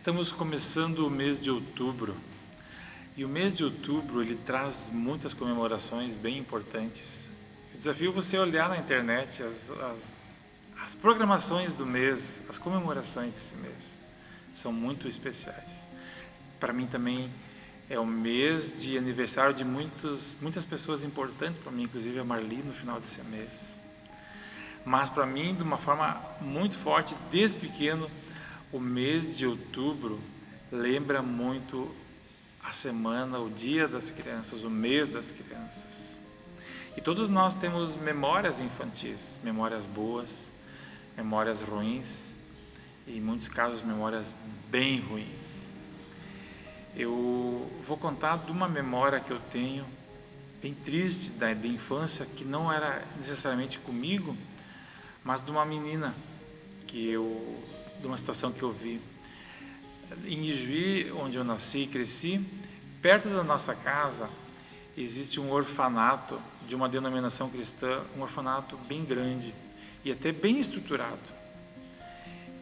Estamos começando o mês de outubro e o mês de outubro ele traz muitas comemorações bem importantes. Eu desafio você a olhar na internet as programações do mês, as comemorações desse mês. São muito especiais. Para mim também é o mês de aniversário de muitas pessoas importantes para mim, inclusive a Marli no final desse mês. Mas para mim, de uma forma muito forte, desde pequeno, o mês de outubro lembra muito a semana, o dia das crianças, o mês das crianças. E todos nós temos memórias infantis, memórias boas, memórias ruins e, em muitos casos, memórias bem ruins. Eu vou contar de uma memória que eu tenho, bem triste, da infância, que não era necessariamente comigo, mas de uma menina, de uma situação que eu vi. Em Ijuí, onde eu nasci e cresci, perto da nossa casa, existe um orfanato de uma denominação cristã, um orfanato bem grande e até bem estruturado.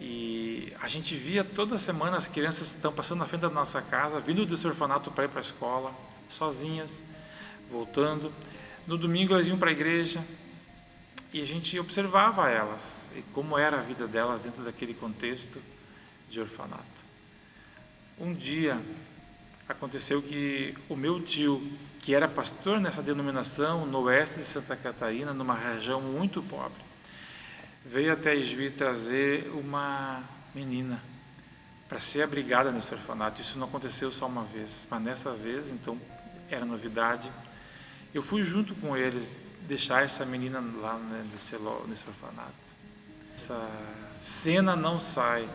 E a gente via toda semana as crianças estão passando na frente da nossa casa, vindo desse orfanato para ir para a escola, sozinhas, voltando. No domingo elas iam para a igreja e a gente observava elas e como era a vida delas dentro daquele contexto de orfanato. Um dia aconteceu que o meu tio, que era pastor nessa denominação no oeste de Santa Catarina, numa região muito pobre, veio até Ijuí trazer uma menina para ser abrigada nesse orfanato. Isso não aconteceu só uma vez, mas nessa vez, então, era novidade. Eu fui junto com eles deixar essa menina lá nesse orfanato. Essa cena não sai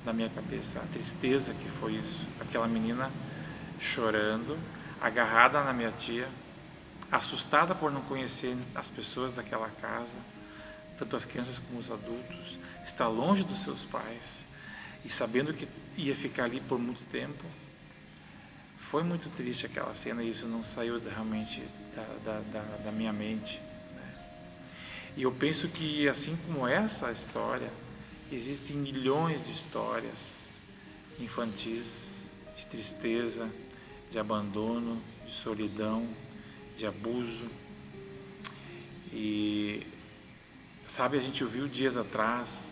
da minha cabeça, a tristeza que foi isso. Aquela menina chorando, agarrada na minha tia, assustada por não conhecer as pessoas daquela casa, tanto as crianças como os adultos, está longe dos seus pais e sabendo que ia ficar ali por muito tempo. Foi muito triste aquela cena e isso não saiu realmente da minha mente, né? E eu penso que, assim como essa história, existem milhões de histórias infantis, de tristeza, de abandono, de solidão, de abuso. E sabe, a gente ouviu dias atrás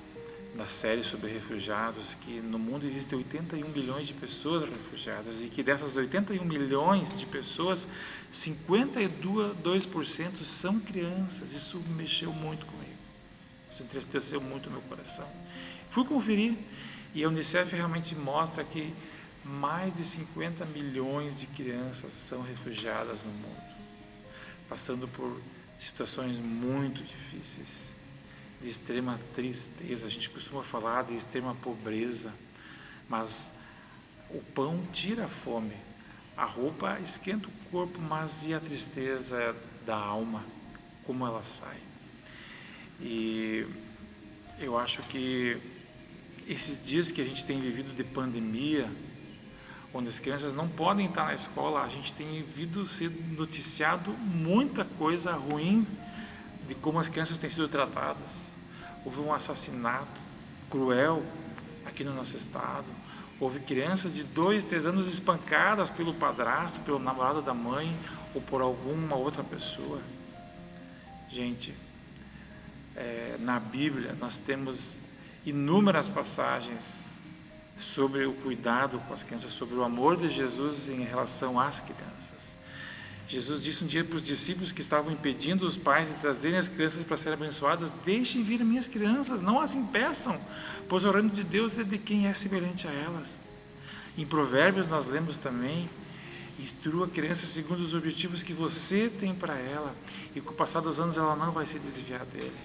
da série sobre refugiados que no mundo existem 81 milhões de pessoas refugiadas e que dessas 81 milhões de pessoas, 52% são crianças. Isso mexeu muito comigo, isso entristeceu muito o meu coração. Fui conferir e a Unicef realmente mostra que mais de 50 milhões de crianças são refugiadas no mundo, passando por situações muito difíceis, de extrema tristeza. A gente costuma falar de extrema pobreza, mas o pão tira a fome, a roupa esquenta o corpo, mas e a tristeza da alma, como ela sai? E eu acho que esses dias que a gente tem vivido de pandemia, onde as crianças não podem estar na escola, a gente tem visto ser noticiado muita coisa ruim de como as crianças têm sido tratadas. Houve um assassinato cruel aqui no nosso estado. Houve crianças de 2, 3 anos espancadas pelo padrasto, pelo namorado da mãe ou por alguma outra pessoa. Gente, na Bíblia nós temos inúmeras passagens sobre o cuidado com as crianças, sobre o amor de Jesus em relação às crianças. Jesus disse um dia para os discípulos que estavam impedindo os pais de trazerem as crianças para serem abençoadas: deixem vir minhas crianças, não as impeçam, pois o reino de Deus é de quem é semelhante a elas. Em Provérbios nós lemos também: instrua a criança segundo os objetivos que você tem para ela, e com o passar dos anos ela não vai se desviar dele.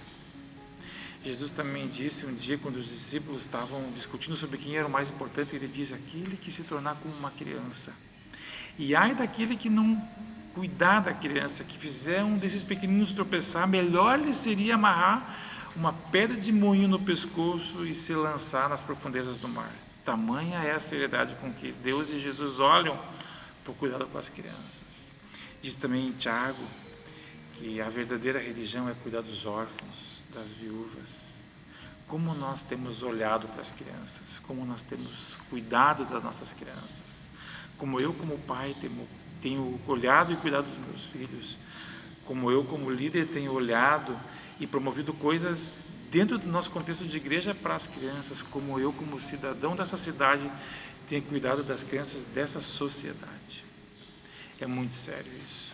Jesus também disse um dia, quando os discípulos estavam discutindo sobre quem era o mais importante, ele diz: aquele que se tornar como uma criança. E ai daquele que não cuidar da criança, que fizer um desses pequeninos tropeçar, melhor lhe seria amarrar uma pedra de moinho no pescoço e se lançar nas profundezas do mar. Tamanha é a seriedade com que Deus e Jesus olham para o cuidado com as crianças. Diz também em Tiago que a verdadeira religião é cuidar dos órfãos, das viúvas. como nós temos olhado para as crianças, como nós temos cuidado das nossas crianças, como eu como pai tenho olhado e cuidado dos meus filhos, como eu como líder tenho olhado e promovido coisas dentro do nosso contexto de igreja para as crianças, como eu como cidadão dessa cidade tenho cuidado das crianças dessa sociedade. É muito sério isso.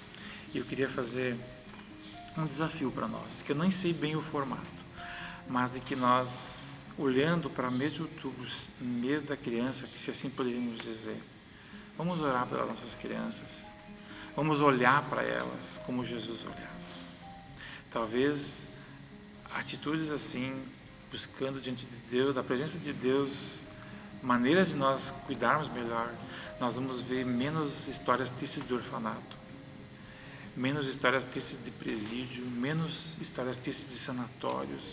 E eu queria fazer um desafio para nós, que eu nem sei bem o formato, mas de que nós, olhando para o mês de outubro, mês da criança, que se assim poderíamos dizer, vamos orar pelas nossas crianças, vamos olhar para elas como Jesus olhava. Talvez atitudes assim, buscando diante de Deus, da presença de Deus, maneiras de nós cuidarmos melhor, nós vamos ver menos histórias tristes de orfanato, menos histórias tristes de presídio, menos histórias tristes de sanatórios,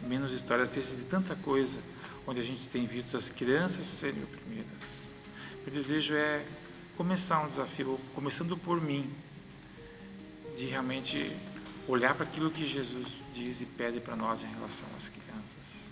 menos histórias tristes de tanta coisa, onde a gente tem visto as crianças serem oprimidas. O desejo é começar um desafio, começando por mim, de realmente olhar para aquilo que Jesus diz e pede para nós em relação às crianças.